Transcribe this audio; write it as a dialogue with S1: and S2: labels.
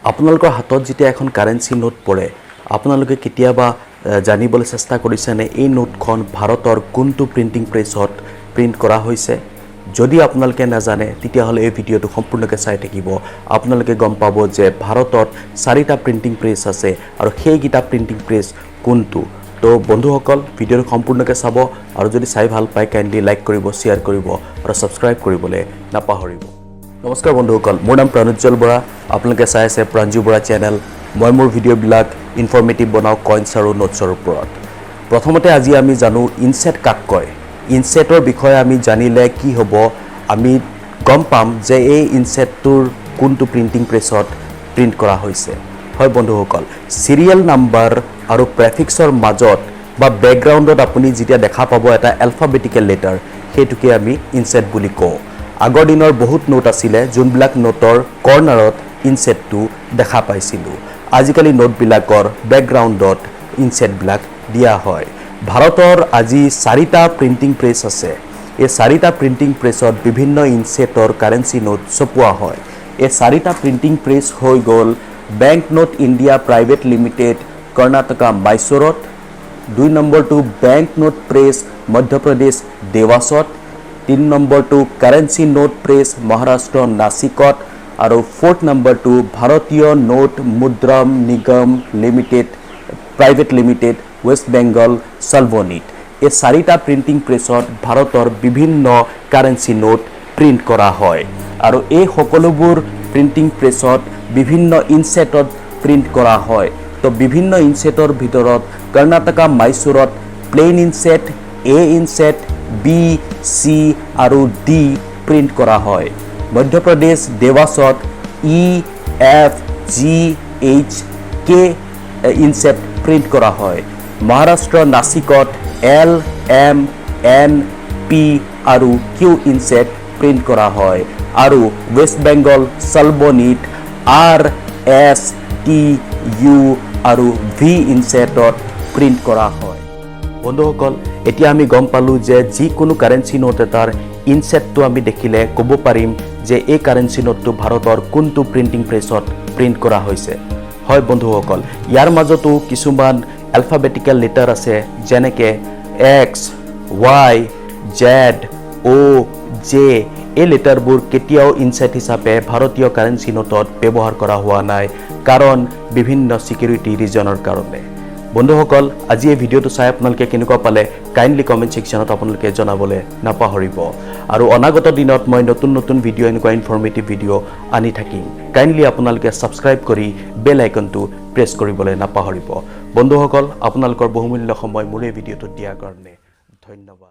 S1: আপোনালোকৰ হাতত যেতিয়া এখন কাৰেন্সি নোট পৰে আপোনালোকে কেতিয়াবা জানিবলৈ চেষ্টা কৰিছেনে এই নোটখন ভাৰতৰ কোনটো প্ৰিন্টিং প্ৰেছত প্ৰিন্ট কৰা হৈছে যদি আপোনালোকে নাজানে তেতিয়াহ'লে এই ভিডিঅ'টো সম্পূৰ্ণকৈ চাই থাকিব আপোনালোকে গম পাব যে ভাৰতত 4টা প্ৰিন্টিং প্ৰেছ আছে আৰু সেইকেইটা প্ৰিন্টিং প্ৰেছ কোনটো তো বন্ধুসকল ভিডিঅ'টো সম্পূৰ্ণকৈ চাব আৰু যদি চাই ভাল পায় কাইন্ডলি লাইক কৰিব শেয়াৰ কৰিব আৰু সাবস্ক্ৰাইব কৰিবলৈ নাপাহৰিব নমস্কাৰ বন্ধুসকল মোৰ নাম প্ৰণুজ্জ্বল বৰা আপোনালোকে চাই আছে প্ৰাঞ্জু বৰা চেনেল মই মোৰ ভিডিঅ'বিলাক ইনফৰমেটিভ বনাও কইন্স আৰু নোটছৰ ওপৰত প্ৰথমতে আজি আমি জানো ইনসেট কাক কয় ইনসেটৰ বিষয়ে আমি জানিলে কি হ'ব আমি গম পাম যে এই ইনসেটটোৰ কোনটো প্ৰিন্টিং প্ৰেছত প্ৰিন্ট কৰা হৈছে হয় বন্ধুসকল সিৰিয়েল নাম্বাৰ আৰু প্ৰেফিক্সৰ মাজত বা বেকগ্ৰাউণ্ডত আপুনি যেতিয়া দেখা পাব এটা এলফাবেটিকেল লেটাৰ হেতুকে আমি ইনসেট বুলি কওঁ আগৰ দিনৰ বহুত নোট আছিলে যোনবিলাক নোটৰ কৰ্নাৰত ইনসেটটো দেখা পাইছিলো আজিকালি নোটবিলাকৰ বেকগ্ৰাউণ্ডত ইনসেটবিলাক দিয়া হয় ভাৰতৰ আজি 4টা প্ৰিন্টিং প্ৰেছ আছে এই 4টা প্ৰিন্টিং প্ৰেছত বিভিন্ন ইনসেটৰ কাৰেন্সি নোট ছপোৱা হয় এই 4টা প্ৰিন্টিং প্ৰেছ হৈ গ'ল bank note India private limited Karnataka মাইসুৰত 2 নম্বৰটো বেংক নোট প্ৰেছ মধ্যপ্ৰদেশ দেৱাসত 3 নম্বৰটো কাৰেন্সি নোট প্ৰেছ মহাৰাষ্ট্ৰ নাসিকত আৰু 4th নম্বৰটো ভাৰতীয় নোট মুদ্ৰম নিগম limited private limited west Bengal সালভনিত এই 4টা প্ৰিন্টিং প্ৰেছত ভাৰতৰ বিভিন্ন কাৰেন্সি নোট প্ৰিন্ট কৰা হয় আৰু এই সকলোবোৰ প্ৰিন্টিং প্ৰেছত বিভিন্ন ইনসেটত প্ৰিন্ট কৰা হয় তো বিভিন্ন ইনসেটৰ ভিতৰত কৰ্ণাটকা মাইসুৰত প্লেন ইনসেট এ ইনসেট বি সি আৰু ডি প্ৰিন্ট কৰা হয় Madhya Pradesh দেৱাসত E F G H K inset print কৰা হয় Maharashtra নাসিকত L M N P আৰু কিউ ইনসেট প্ৰিন্ট কৰা হয় আৰু west Bengal সালভনিত R S T U আৰু ভি ইনসেটত প্ৰিন্ট কৰা হয় বন্ধুসকল এতিয়া আমি গম পালো যে যিকোনো কাৰেন্সি নোট এটাৰ ইনসেটটো আমি দেখিলে ক'ব পাৰিম যে এই কাৰেন্সি নোটটো ভাৰতৰ কোনটো প্ৰিন্টিং প্ৰেছত প্ৰিন্ট কৰা হৈছে হয় বন্ধুসকল ইয়াৰ মাজতো কিছুমান এলফাবেটিকেল লেটাৰ আছে যেনেকৈ এক্স ৱাই জেড অ' জে এই লেটাৰবোৰ কেতিয়াও ইনসেট হিচাপে ভাৰতীয় কাৰেন্সি নোটত ব্যৱহাৰ কৰা হোৱা নাই কাৰণ বিভিন্ন সিকিউৰিটি ৰিজনৰ কাৰণে বন্ধুসকল আজি এই ভিডিঅ'টো চাই আপোনালোকে কেনেকুৱা পালে কাইন্ডলি কমেন্ট সেকশনত আপোনালোকে জনাবলৈ নাপাহৰিব আৰু অনাগত দিনত মই নতুন নতুন ভিডিঅ' এনেকুৱা ইনফৰমেটিভ ভিডিঅ' আনি থাকিম কাইন্ডলি আপোনালোকে সাবস্ক্ৰাইব কৰি বেল আইকনটো প্ৰেছ কৰিবলৈ নাপাহৰিব বন্ধুসকল আপোনালোকৰ বহুমূল্য সময় মোৰ এই ভিডিঅ'টো দিয়াৰ কাৰণে ধন্যবাদ